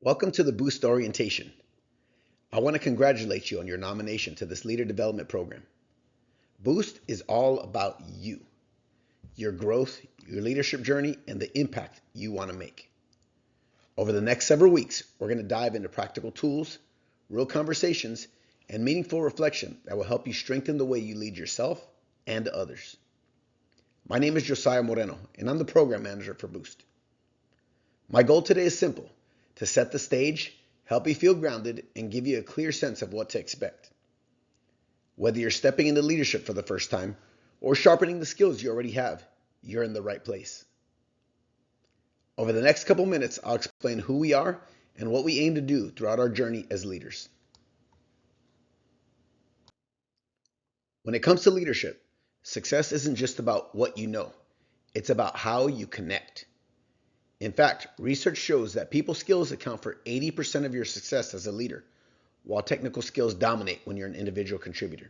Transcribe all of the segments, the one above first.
Welcome to the Boost Orientation. I want to congratulate you on your nomination to this leader development program. Boost is all about you, your growth, your leadership journey, and the impact you want to make. Over the next several weeks, we're going to dive into practical tools, real conversations, and meaningful reflection that will help you strengthen the way you lead yourself and others. My name is Josiah Moreno, and I'm the program manager for Boost. My goal today is simple: to set the stage, help you feel grounded, and give you a clear sense of what to expect. Whether you're stepping into leadership for the first time or sharpening the skills you already have, you're in the right place. Over the next couple minutes, I'll explain who we are and what we aim to do throughout our journey as leaders. When it comes to leadership, success isn't just about what you know, it's about how you connect. In fact, research shows that people skills account for 80% of your success as a leader, while technical skills dominate when you're an individual contributor.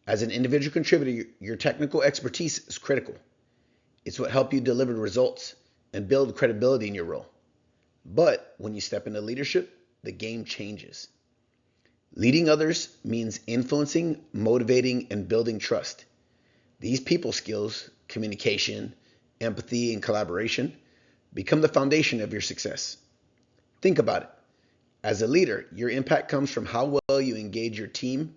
As an individual contributor, your technical expertise is critical. It's what helps you deliver results and build credibility in your role. But when you step into leadership, the game changes. Leading others means influencing, motivating, and building trust. These people skills, communication, empathy, and collaboration, become the foundation of your success. Think about it. As a leader, your impact comes from how well you engage your team,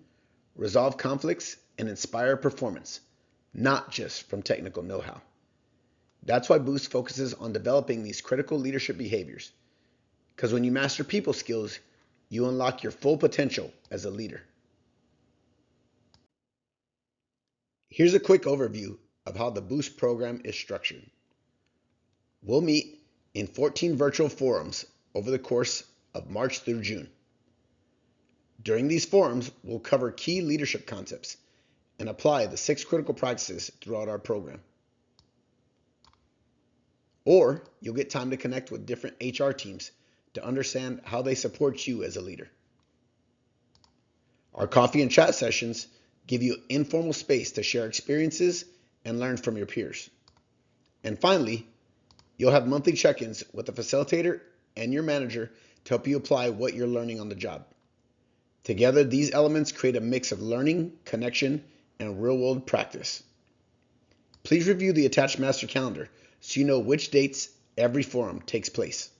resolve conflicts, and inspire performance, not just from technical know-how. That's why Boost focuses on developing these critical leadership behaviors. Because when you master people skills, you unlock your full potential as a leader. Here's a quick overview of how the Boost program is structured. We'll meet in 14 virtual forums over the course of March through June. During these forums, we'll cover key leadership concepts and apply the 6 critical practices throughout our program. Or you'll get time to connect with different HR teams to understand how they support you as a leader. Our coffee and chat sessions give you informal space to share experiences and learn from your peers. And finally, you'll have monthly check-ins with the facilitator and your manager to help you apply what you're learning on the job. Together, these elements create a mix of learning, connection, and real-world practice. Please review the attached master calendar so you know which dates every forum takes place.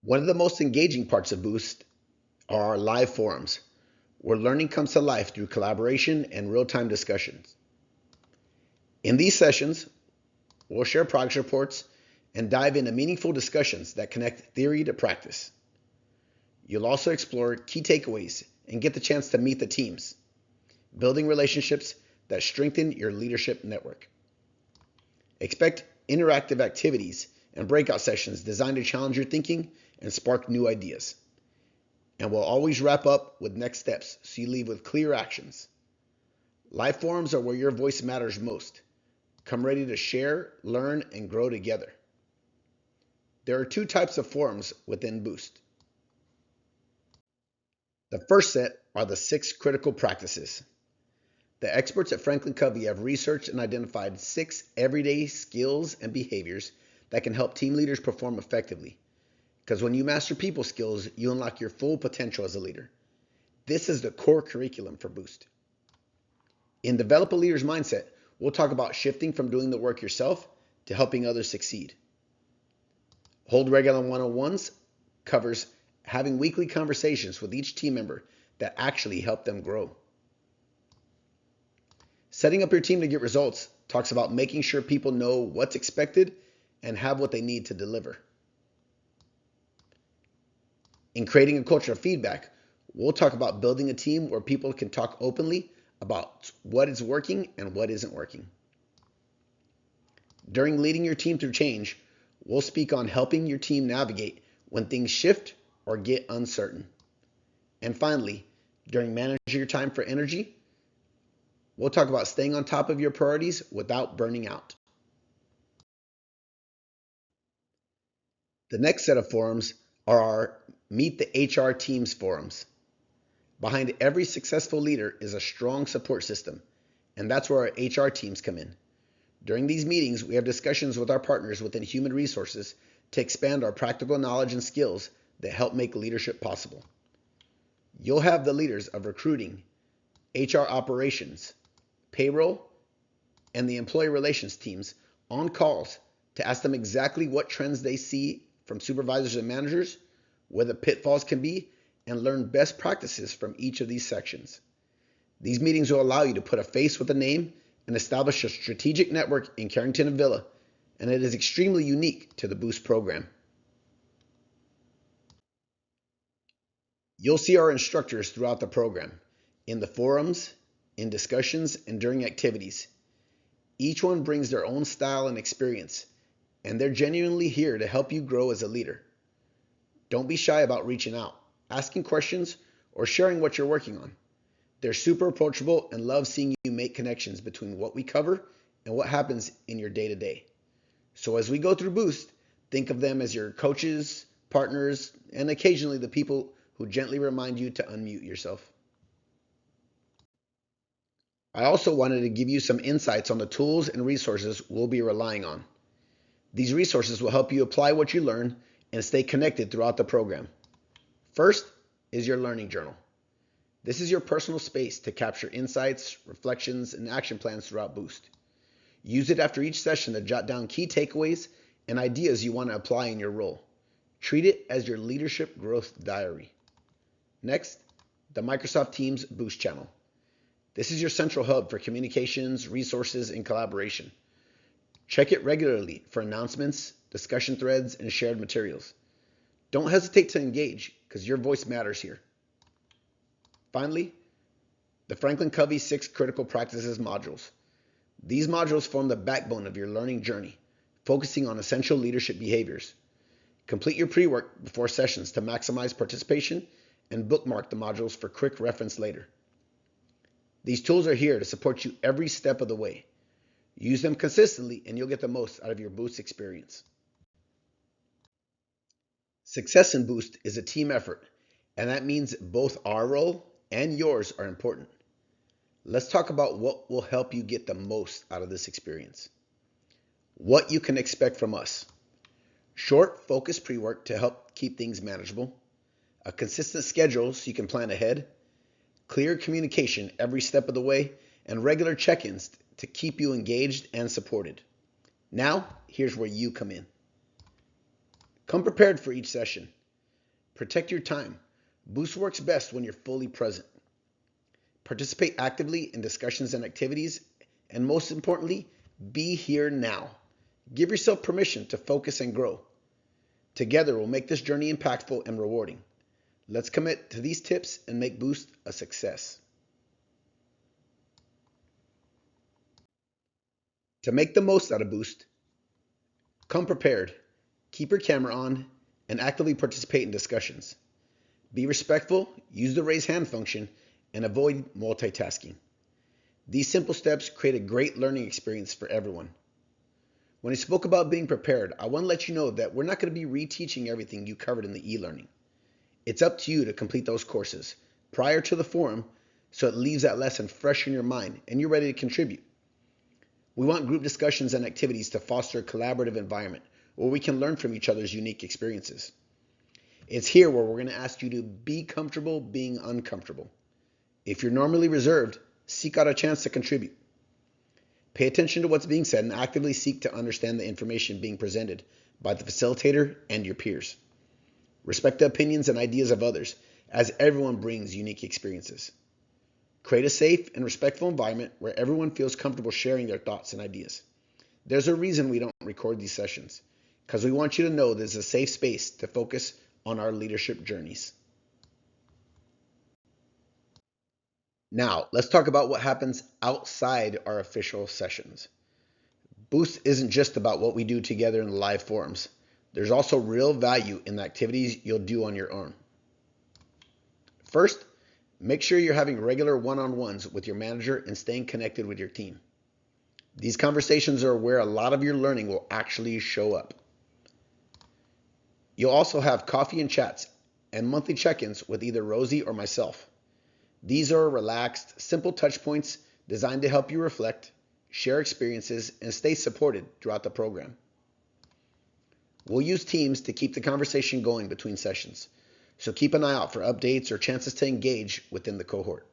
One of the most engaging parts of Boost are our live forums, where learning comes to life through collaboration and real-time discussions. In these sessions, we'll share progress reports and dive into meaningful discussions that connect theory to practice. You'll also explore key takeaways and get the chance to meet the teams, building relationships that strengthen your leadership network. Expect interactive activities and breakout sessions designed to challenge your thinking and spark new ideas. And we'll always wrap up with next steps so you leave with clear actions. Live forums are where your voice matters most. Come ready to share, learn, and grow together. There are 2 types of forums within Boost. The first set are the 6 critical practices. The experts at Franklin Covey have researched and identified 6 everyday skills and behaviors that can help team leaders perform effectively. Because when you master people skills, you unlock your full potential as a leader. This is the core curriculum for Boost. In Develop a Leader's Mindset, we'll talk about shifting from doing the work yourself to helping others succeed. Hold Regular 101s covers having weekly conversations with each team member that actually help them grow. Setting up your team to get results talks about making sure people know what's expected and have what they need to deliver. In Creating a Culture of Feedback, we'll talk about building a team where people can talk openly about what is working and what isn't working. During Leading Your Team Through Change, we'll speak on helping your team navigate when things shift or get uncertain. And finally, during Manage Your Time for Energy, we'll talk about staying on top of your priorities without burning out. The next set of forums are our Meet the HR Teams forums. Behind every successful leader is a strong support system, and that's where our HR teams come in. During these meetings, we have discussions with our partners within human resources to expand our practical knowledge and skills that help make leadership possible. You'll have the leaders of recruiting, HR operations, payroll, and the employee relations teams on calls to ask them exactly what trends they see from supervisors and managers, where the pitfalls can be, and learn best practices from each of these sections. These meetings will allow you to put a face with a name and establish a strategic network in Carrington and Villa, and it is extremely unique to the Boost program. You'll see our instructors throughout the program, in the forums, in discussions, and during activities. Each one brings their own style and experience, and they're genuinely here to help you grow as a leader. Don't be shy about reaching out, asking questions, or sharing what you're working on. They're super approachable and love seeing you make connections between what we cover and what happens in your day-to-day. So as we go through Boost, think of them as your coaches, partners, and occasionally the people who gently remind you to unmute yourself. I also wanted to give you some insights on the tools and resources we'll be relying on. These resources will help you apply what you learn and stay connected throughout the program. First is your learning journal. This is your personal space to capture insights, reflections, and action plans throughout Boost. Use it after each session to jot down key takeaways and ideas you want to apply in your role. Treat it as your leadership growth diary. Next, the Microsoft Teams Boost channel. This is your central hub for communications, resources, and collaboration. Check it regularly for announcements, discussion threads, and shared materials. Don't hesitate to engage, because your voice matters here. Finally, the Franklin Covey 6 Critical Practices modules. These modules form the backbone of your learning journey, focusing on essential leadership behaviors. Complete your pre-work before sessions to maximize participation and bookmark the modules for quick reference later. These tools are here to support you every step of the way. Use them consistently and you'll get the most out of your Boost experience. Success in Boost is a team effort, and that means both our role and yours are important. Let's talk about what will help you get the most out of this experience. What you can expect from us. Short, focused pre-work to help keep things manageable. A consistent schedule so you can plan ahead. Clear communication every step of the way, and regular check-ins to keep you engaged and supported. Now, here's where you come in. Come prepared for each session. Protect your time. Boost works best when you're fully present. Participate actively in discussions and activities, and most importantly, be here now. Give yourself permission to focus and grow. Together, we'll make this journey impactful and rewarding. Let's commit to these tips and make Boost a success. To make the most out of Boost, come prepared, keep your camera on, and actively participate in discussions. Be respectful, use the raise hand function, and avoid multitasking. These simple steps create a great learning experience for everyone. When I spoke about being prepared, I want to let you know that we're not going to be reteaching everything you covered in the e-learning. It's up to you to complete those courses prior to the forum so it leaves that lesson fresh in your mind and you're ready to contribute. We want group discussions and activities to foster a collaborative environment where we can learn from each other's unique experiences. It's here where we're going to ask you to be comfortable being uncomfortable. If you're normally reserved, seek out a chance to contribute. Pay attention to what's being said and actively seek to understand the information being presented by the facilitator and your peers. Respect the opinions and ideas of others, as everyone brings unique experiences. Create a safe and respectful environment where everyone feels comfortable sharing their thoughts and ideas. There's a reason we don't record these sessions, because we want you to know there's a safe space to focus on our leadership journeys. Now, let's talk about what happens outside our official sessions. Boost isn't just about what we do together in the live forums. There's also real value in the activities you'll do on your own. First, make sure you're having regular one-on-ones with your manager and staying connected with your team. These conversations are where a lot of your learning will actually show up. You'll also have coffee and chats and monthly check-ins with either Rosie or myself. These are relaxed, simple touch points designed to help you reflect, share experiences, and stay supported throughout the program. We'll use Teams to keep the conversation going between sessions, so keep an eye out for updates or chances to engage within the cohort.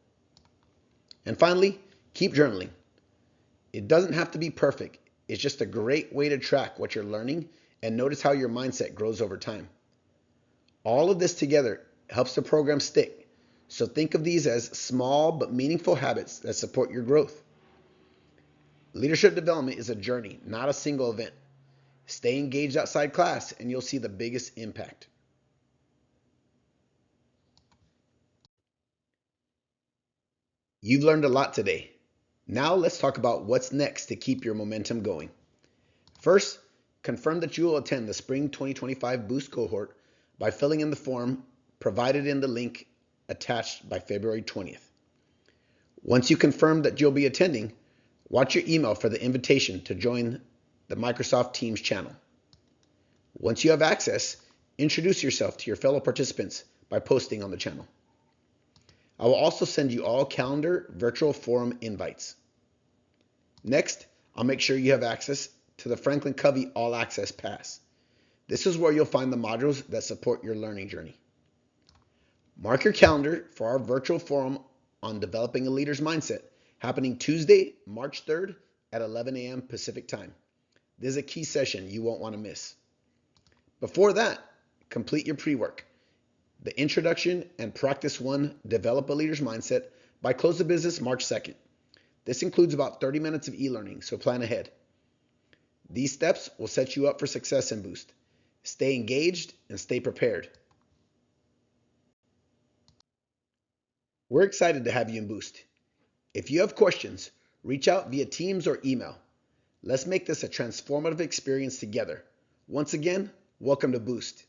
And finally, keep journaling. It doesn't have to be perfect. It's just a great way to track what you're learning and notice how your mindset grows over time. All of this together helps the program stick, so think of these as small but meaningful habits that support your growth. Leadership development is a journey, not a single event. Stay engaged outside class and you'll see the biggest impact. You've learned a lot today. Now let's talk about what's next to keep your momentum going. First, confirm that you will attend the Spring 2025 Boost cohort by filling in the form provided in the link attached by February 20th. Once you confirm that you'll be attending, watch your email for the invitation to join the Microsoft Teams channel. Once you have access, introduce yourself to your fellow participants by posting on the channel. I will also send you all calendar virtual forum invites. Next, I'll make sure you have access to the Franklin Covey All Access Pass. This is where you'll find the modules that support your learning journey. Mark your calendar for our virtual forum on developing a leader's mindset, happening Tuesday, March 3rd at 11 a.m. Pacific time. This is a key session you won't want to miss. Before that, complete your pre-work. The Introduction and Practice 1 Develop a Leader's Mindset by Close of Business March 2nd. This includes about 30 minutes of e-learning, so plan ahead. These steps will set you up for success in Boost. Stay engaged and stay prepared. We're excited to have you in Boost. If you have questions, reach out via Teams or email. Let's make this a transformative experience together. Once again, welcome to Boost.